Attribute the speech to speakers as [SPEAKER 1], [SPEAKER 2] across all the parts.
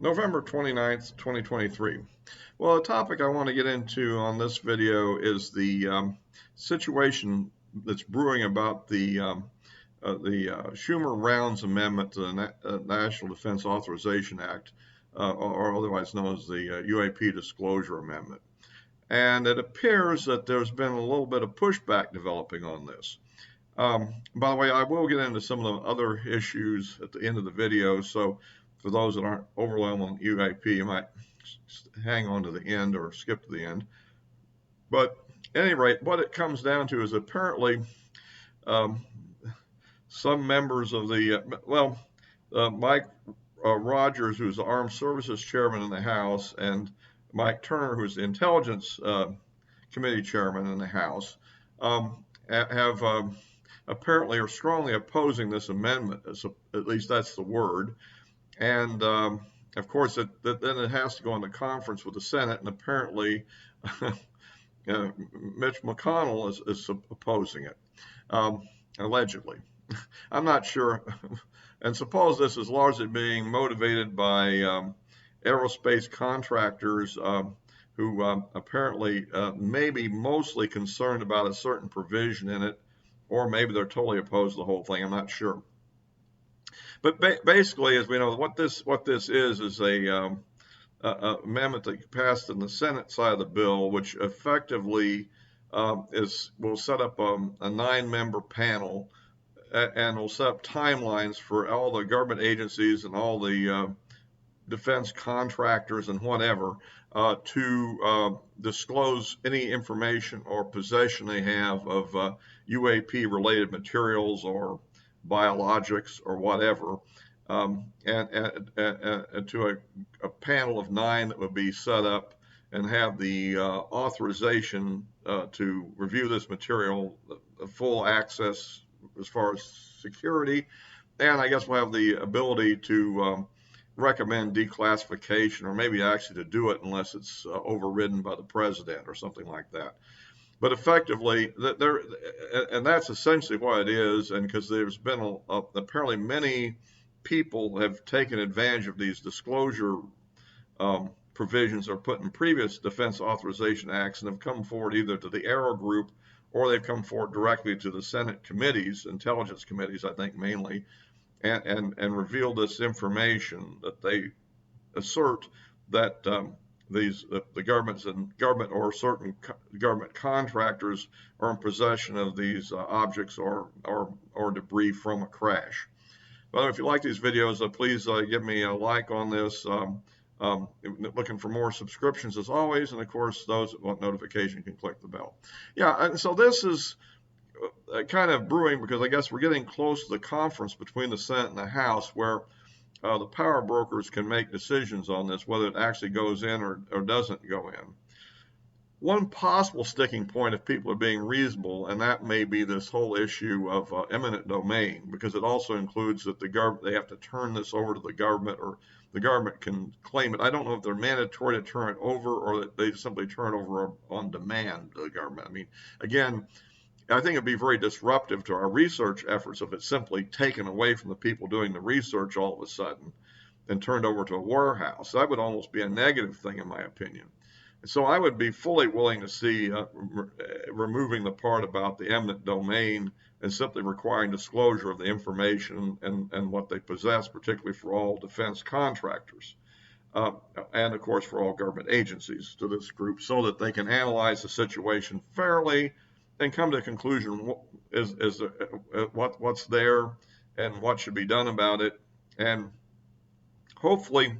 [SPEAKER 1] November 29th, 2023. Well, the topic I want to get into on this video is the situation that's brewing about the Schumer-Rounds Amendment to the National Defense Authorization Act, or otherwise known as the UAP Disclosure Amendment. And it appears that there's been a little bit of pushback developing on this. By the way, I will get into some of the other issues at the end of the video, so for those that aren't overwhelmed on UAP, you might hang on to the end or skip to the end. But at any rate, what it comes down to is apparently um, some members of Mike Rogers, who's the Armed Services Chairman in the House, and Mike Turner, who's the Intelligence Committee Chairman in the House, have apparently are strongly opposing this amendment. At least that's the word. And of course, then it has to go into conference with the Senate, and apparently Mitch McConnell is opposing it, allegedly. I'm not sure. And suppose this is largely being motivated by aerospace contractors who apparently may be mostly concerned about a certain provision in it, or maybe they're totally opposed to the whole thing. I'm not sure. But basically, as we know, what this is a amendment that passed in the Senate side of the bill, which effectively will set up a 9-member panel and will set up timelines for all the government agencies and all the defense contractors and whatever to disclose any information or possession they have of UAP related materials or biologics or whatever, and to a panel of 9 that would be set up and have the authorization to review this material, the full access as far as security, and I guess we'll have the ability to recommend declassification, or maybe actually to do it unless it's overridden by the president or something like that. But effectively, and that's essentially what it is. And because there's been apparently many people have taken advantage of these disclosure provisions are put in previous defense authorization acts and have come forward either to the Aero Group or they've come forward directly to the Senate committees, intelligence committees, I think mainly, and revealed this information that they assert that the governments and government or certain government contractors are in possession of these objects or debris from a crash. Well, if you like these videos, please give me a like on this. Looking for more subscriptions as always, and of course those that want notification can click the bell. Yeah, and so this is kind of brewing because I guess we're getting close to the conference between the Senate and the House where the power brokers can make decisions on this, whether it actually goes in or doesn't go in. One possible sticking point if people are being reasonable, and that may be this whole issue of eminent domain, because it also includes that they have to turn this over to the government, or the government can claim it. I don't know if they're mandatory to turn it over or that they simply turn it over on demand to the government. I mean, again, I think it'd be very disruptive to our research efforts if it's simply taken away from the people doing the research all of a sudden and turned over to a warehouse. That would almost be a negative thing, in my opinion. And so I would be fully willing to see removing the part about the eminent domain and simply requiring disclosure of the information and what they possess, particularly for all defense contractors. And of course for all government agencies to this group, so that they can analyze the situation fairly and come to a conclusion is what's there and what should be done about it, and hopefully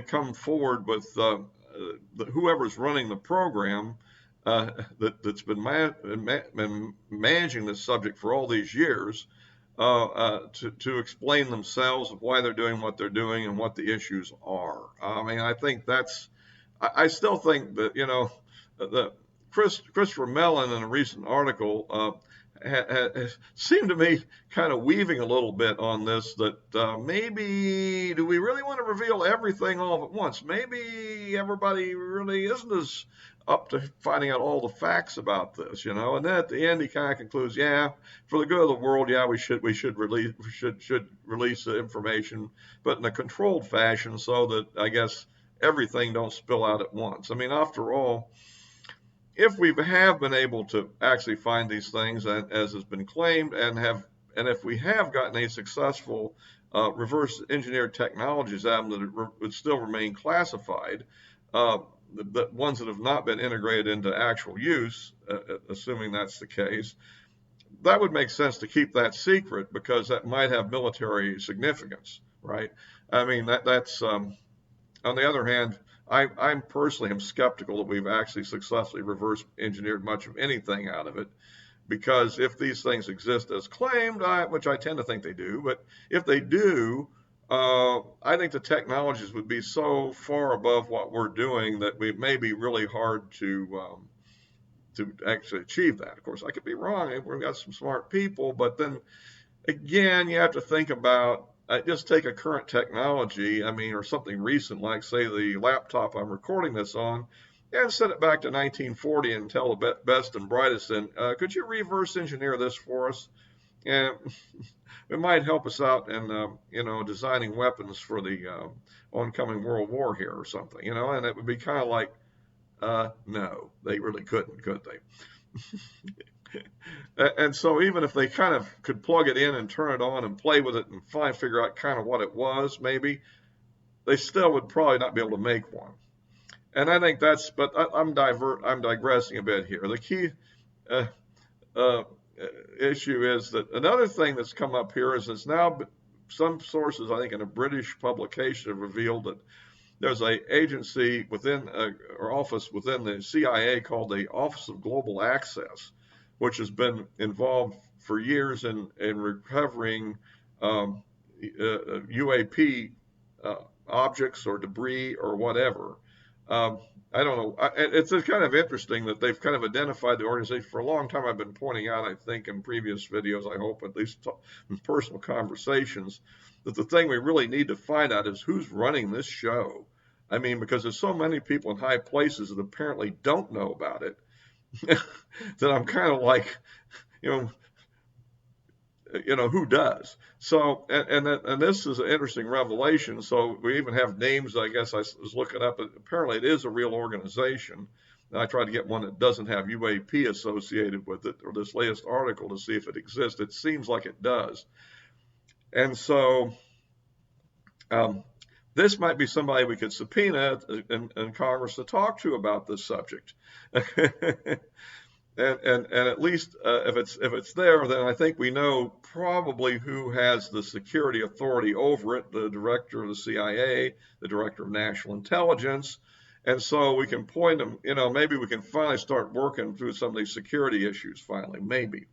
[SPEAKER 1] come forward with whoever's running the program that's been managing this subject for all these years to explain themselves of why they're doing what they're doing and what the issues are. I mean, I think I still think that, the Christopher Mellon in a recent article seemed to me kind of weaving a little bit on this, that maybe do we really want to reveal everything all at once? Maybe everybody really isn't as up to finding out all the facts about this, And then at the end, he kind of concludes, yeah, for the good of the world, yeah, we should release the information, but in a controlled fashion, so that I guess everything don't spill out at once. I mean, after all, if we have been able to actually find these things, as has been claimed, and if we have gotten a successful reverse engineered technologies out of them that would still remain classified, uh, the ones that have not been integrated into actual use, assuming that's the case, that would make sense to keep that secret because that might have military significance, right? I mean, that's on the other hand, I'm personally am skeptical that we've actually successfully reverse engineered much of anything out of it, because if these things exist as claimed, which I tend to think they do, but if they do, I think the technologies would be so far above what we're doing that it may be really hard to actually achieve that. Of course, I could be wrong. We've got some smart people, but then again, you have to think about just take a current technology, I mean, or something recent, like say the laptop I'm recording this on, and set it back to 1940 and tell the best and brightest, and could you reverse engineer this for us? And it might help us out in, designing weapons for the oncoming World War here or something, and it would be kind of like, no, they really couldn't, could they? And so even if they kind of could plug it in and turn it on and play with it and figure out kind of what it was, maybe they still would probably not be able to make one. And I think but I'm digressing a bit here. The key uh, uh, issue is that another thing that's come up here is it's now some sources, I think in a British publication, have revealed that there's a agency within or office within the CIA called the Office of Global Access, which has been involved for years in recovering UAP objects or debris or whatever. I don't know. It's kind of interesting that they've kind of identified the organization for a long time. I've been pointing out, I think, in previous videos, I hope at least in personal conversations, that the thing we really need to find out is who's running this show. I mean, because there's so many people in high places that apparently don't know about it, that I'm kind of like, you who does? So, and this is an interesting revelation. So we even have names. I guess I was looking up. Apparently, it is a real organization. And I tried to get one that doesn't have UAP associated with it, or this latest article, to see if it exists. It seems like it does. And so, this might be somebody we could subpoena in Congress to talk to about this subject. And at least if it's there, then I think we know probably who has the security authority over it: the director of the CIA, the director of national intelligence. And so we can point them, maybe we can finally start working through some of these security issues finally, maybe,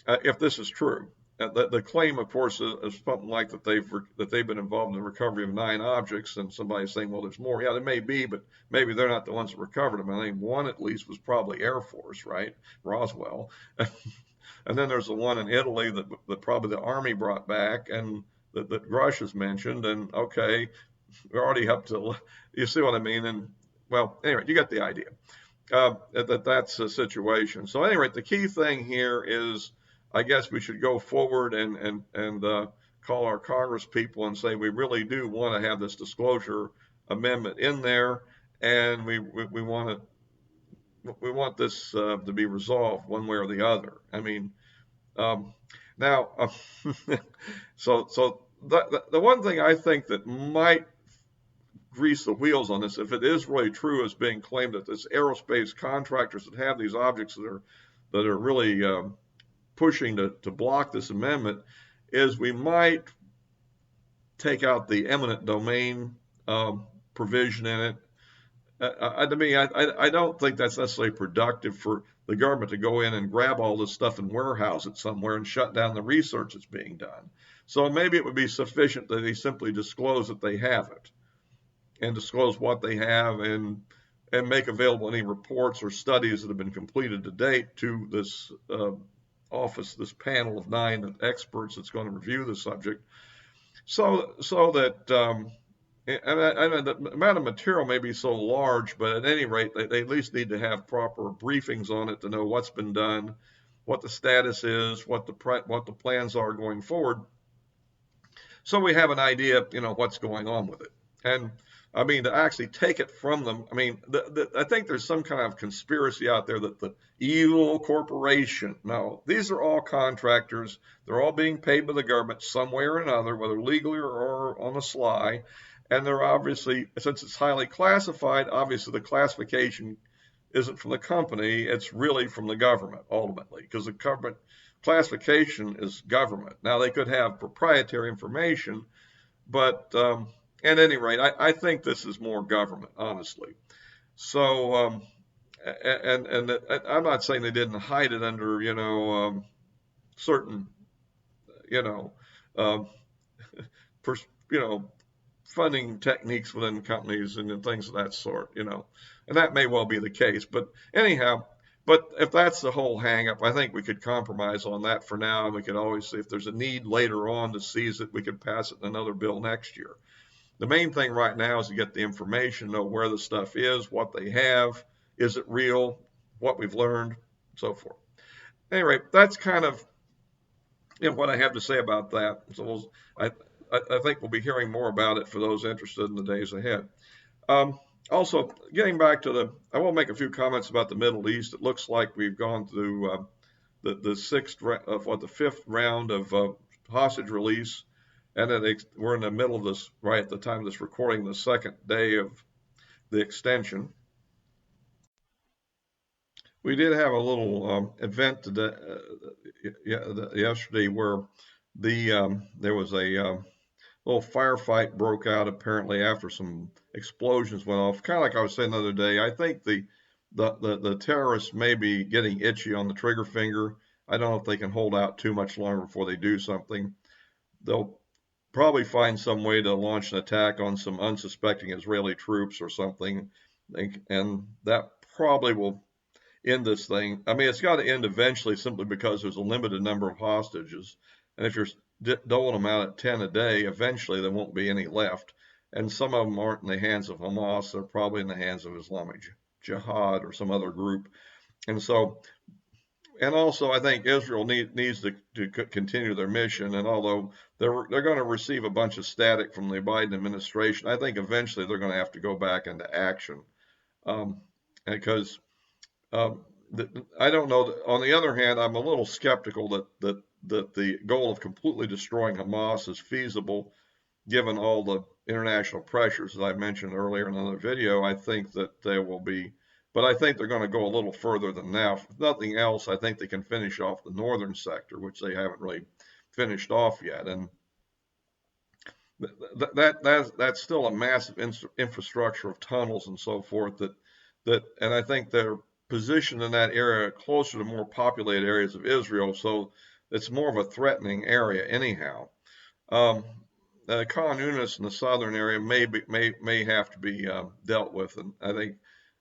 [SPEAKER 1] if this is true. The claim, of course, is something like that they've been involved in the recovery of 9 objects, and somebody's saying, well, there's more. Yeah, there may be, but maybe they're not the ones that recovered them. I think one at least was probably Air Force, right? Roswell. And then there's the one in Italy that probably the Army brought back, and that Rush has mentioned. And okay, we're already up to, you see what I mean? And well, anyway, you get the idea. That's the situation. So anyway, the key thing here is, I guess we should go forward and call our Congress people and say we really do want to have this disclosure amendment in there, and we want this to be resolved one way or the other. I mean, now, so the one thing I think that might grease the wheels on this, if it is really true as being claimed that this aerospace contractors that have these objects that are really pushing to block this amendment, is we might take out the eminent domain provision in it. To me, I don't think that's necessarily productive for the government to go in and grab all this stuff and warehouse it somewhere and shut down the research that's being done. So maybe it would be sufficient that they simply disclose that they have it, and disclose what they have, and make available any reports or studies that have been completed to date to this office, this panel of 9 experts that's going to review the subject, so that the amount of material may be so large, but at any rate, they at least need to have proper briefings on it to know what's been done, what the status is, what the plans are going forward, so we have an idea, what's going on with it. And I mean, to actually take it from them, I mean, I think there's some kind of conspiracy out there that the evil corporation. No, these are all contractors. They're all being paid by the government some way or another, whether legally or on the sly. And they're obviously, since it's highly classified, obviously the classification isn't from the company, it's really from the government ultimately, because the government classification is government. Now they could have proprietary information, but at any rate, I think this is more government, honestly. So, and I'm not saying they didn't hide it under, certain, you know, um, pers- you know, funding techniques within companies and things of that sort, and that may well be the case. But anyhow, but if that's the whole hangup, I think we could compromise on that for now, and we could always see if there's a need later on to seize it, we could pass it in another bill next year. The main thing right now is to get the information, know where the stuff is, what they have, is it real, what we've learned, so forth. Anyway, that's kind of what I have to say about that. So I think we'll be hearing more about it for those interested in the days ahead. Also, getting back to I will make a few comments about the Middle East. It looks like we've gone through the fifth round of hostage release, and then we're in the middle of this, right at the time of this recording, the second day of the extension. We did have a little event today, yesterday, where there was a little firefight broke out apparently after some explosions went off. Kind of like I was saying the other day, I think the terrorists may be getting itchy on the trigger finger. I don't know if they can hold out too much longer before they do something. They'll probably find some way to launch an attack on some unsuspecting Israeli troops or something, and that probably will end this thing. I mean, it's got to end eventually simply because there's a limited number of hostages. And if you're doling them out at 10 a day, eventually there won't be any left. And some of them aren't in the hands of Hamas. They're probably in the hands of Islamic Jihad or some other group. And so, and also I think Israel needs to continue their mission. And although they're going to receive a bunch of static from the Biden administration, I think eventually they're going to have to go back into action. Because I don't know. On the other hand, I'm a little skeptical that the goal of completely destroying Hamas is feasible, given all the international pressures that I mentioned earlier in another video. I think that they will be, but I think they're going to go a little further than that. If nothing else, I think they can finish off the northern sector, which they haven't really finished off yet, and that's still a massive infrastructure of tunnels and so forth. And I think they're positioned in that area closer to more populated areas of Israel, so it's more of a threatening area anyhow. Khan Yunis in the southern area may have to be dealt with, and I think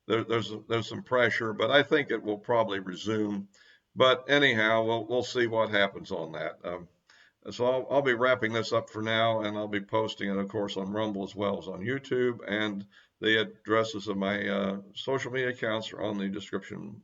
[SPEAKER 1] there's some pressure, but I think it will probably resume. But anyhow, we'll see what happens on that. So I'll be wrapping this up for now, and I'll be posting it, of course, on Rumble as well as on YouTube, and the addresses of my social media accounts are on the description